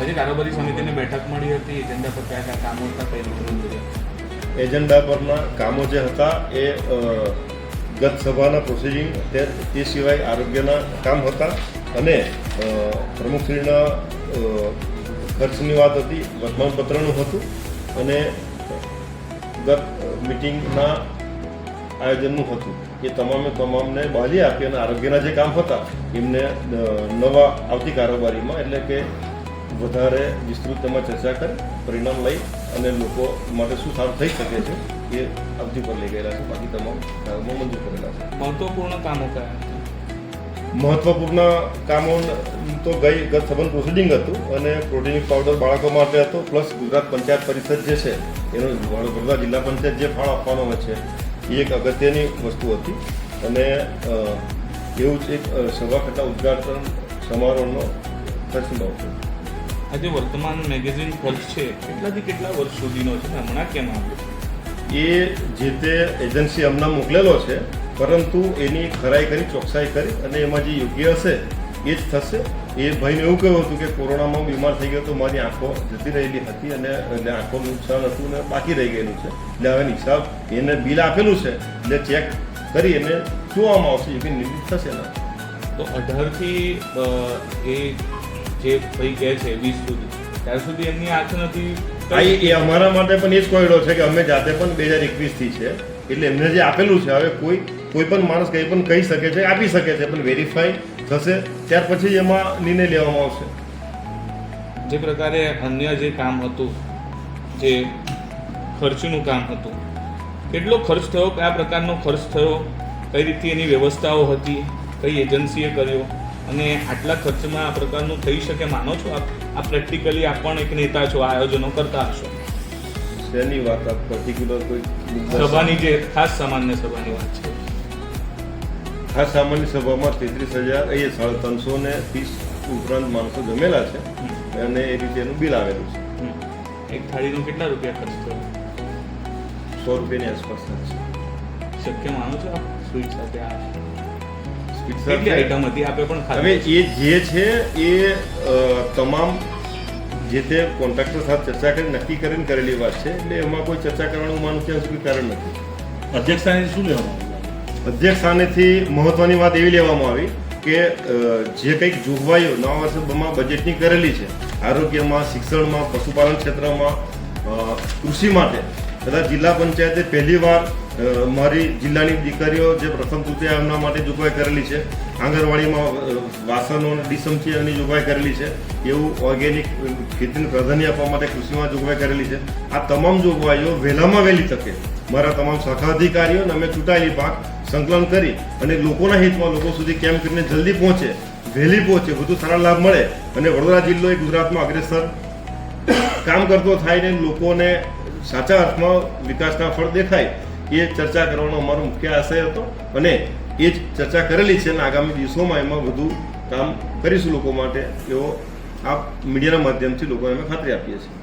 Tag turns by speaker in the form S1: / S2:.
S1: આજે કારોબારી સમિતિની બેઠક મળી હતી. એજન્ડા પર કયા કયા કામો હતા, કઈ રીતે?
S2: એજન્ડા પરના કામો જે હતા એ ગત સભાના પ્રોસિડિંગ તે સિવાય આરોગ્યના કામ હતા અને પ્રમુખશ્રીના ખર્ચની વાત હતી, વર્તમાનપત્રનું હતું અને ગત મિટિંગના આયોજનનું હતું. એ તમામને બહાલી આપી અને આરોગ્યના જે કામ હતા એમને નવા આવતી કારોબારીમાં એટલે કે વધારે વિસ્તૃત તેમાં ચર્ચા કરી પરિણામ લઈ અને લોકો માટે શું સારું થઈ શકે છે એ અવધિ પર લઈ ગયેલા છે. બાકી તમામ કામો મંજૂર કરેલા છે.
S1: મહત્વપૂર્ણ કામો કયા?
S2: મહત્વપૂર્ણ કામો તો ગત સભાનું પ્રોસિડિંગ હતું અને પ્રોટીન પાવડર બાળકો માટે હતો, પ્લસ ગુજરાત પંચાયત પરિષદ જે છે એનો વડોદરા જિલ્લા પંચાયત જે ફાળો આપવાનો હોય છે એ એક અગત્યની વસ્તુ હતી અને એવું જ એક સભા કરતા ઉદ્ઘાટન સમારોહનો ખર્ચનો હતો.
S1: આજે વર્તમાન મેગેઝિન ખર્ચ છે કેટલાથી કેટલા વર્ષ સુધીનો છે, હમણાં કેમ આવ્યો?
S2: એ જે તે એજન્સી હમણાં મોકલેલો છે, પરંતુ એની ખરાઈ કરી, ચોકસાઈ કરી અને એમાં જે યોગ્ય હશે એ જ થશે. એ ભાઈને એવું કહ્યું હતું કે કોરોનામાં બીમાર થઈ ગયો તો મારી આંખો જતી રહેલી હતી અને એટલે આંખોનું નુકસાન હતું અને બાકી રહી ગયેલું છે. એટલે હવે હિસાબ એને બિલ આપેલું છે એટલે ચેક કરી એને જોવામાં આવશે, યોગ્ય નિર્ણય થશે ને.
S1: તો 18થી એ જે ભાઈ કહે છે 20 સુધી, ત્યાર સુધી એમની આંખ નથી.
S2: એ અમારા માટે પણ એ જ કોયડો છે કે અમે જાતે પણ 2021થી છે એટલે એમને જે આપેલું છે હવે કોઈ પણ માણસ કંઈ પણ કહી શકે છે, આપી શકે છે, પણ વેરીફાઈ થશે ત્યાર પછી એમાં નિર્ણય લેવામાં આવશે.
S1: જે પ્રકારે અન્ય જે કામ હતું, જે ખર્ચનું કામ હતું, કેટલો ખર્ચ થયો, કયા પ્રકારનો ખર્ચ થયો, કઈ રીતે એની વ્યવસ્થાઓ હતી, કઈ એજન્સીએ કર્યો અને આટલા ખર્ચમાં આ પ્રકારનું થઈ શકે માનો છો આપ? આ પ્રેક્ટિકલી આપ પણ એક નેતા છો, આયોજનો કરતા હશો.
S2: શેની વાત આપ પર્ટિક્યુલર કોઈ
S1: સભાની જે ખાસ સામાન્ય સભાની વાત છે?
S2: ખાસ સામાન્ય સભામાં 33,330 ઉપરાંત માણસો જમેલા છે અને એ રીતે એનું બિલ આવેલું છે.
S1: એક થાળીનો કેટલા રૂપિયા ખર્ચ થયો?
S2: 100 રૂપિયાની આસપાસ છે.
S1: શક્ય માનો છો આપ સ્વીટ સાથે? આ
S2: સ્વીટ
S1: કેટલી આઈટમ હતી આપે પણ
S2: હવે
S1: ખાધી?
S2: એ જે છે એ તમામ જે તે કોન્ટ્રાક્ટર સાથે ચર્ચા કરી નક્કી કરીને કરેલી વાત છે એટલે એમાં કોઈ ચર્ચા કરવાનું માનું ત્યાં સુધી કારણ નથી.
S3: અધ્યક્ષ સ્થાને શું લેવામાં આવ્યું?
S2: અધ્યક્ષ સ્થાનેથી મહત્વની વાત એવી લેવામાં આવી કે જે કંઈક જોગવાઈઓ નવા વર્ષમાં બજેટની કરેલી છે આરોગ્યમાં, શિક્ષણમાં, પશુપાલન ક્ષેત્રમાં, કૃષિ માટે કદાચ જિલ્લા પંચાયતે પહેલીવાર મારી જિલ્લાની દીકરીઓ જે પ્રથમ તૃતીય એમના માટે જોગવાઈ કરેલી છે, આંગણવાડીમાં વાસણો અને ડિસમચીની જોગવાઈ કરેલી છે, એવું ઓર્ગેનિક ખેતીને પ્રાધાન્ય આપવા માટે કૃષિમાં જોગવાઈ કરેલી છે. આ તમામ જોગવાઈઓ વહેલામાં વહેલી તકે મારા તમામ શાખા અધિકારીઓને અમે ચૂંટાયેલી ભાગ સંકલન કરી અને લોકોના હિતમાં લોકો સુધી કેમ કરીને જલ્દી પહોંચે, વહેલી પહોંચે, વધુ સારા લાભ મળે અને વડોદરા જિલ્લો એ ગુજરાતમાં અગ્રેસર કામ કરતો થાય ને લોકોને સાચા અર્થમાં વિકાસના ફળ દેખાય એ ચર્ચા કરવાનો અમારો મુખ્ય આશય હતો અને એ જ ચર્ચા કરેલી છે અને આગામી દિવસોમાં એમાં વધુ કામ કરીશું લોકો માટે એવો આ મીડિયાના માધ્યમથી લોકોને અમે ખાતરી આપીએ છીએ.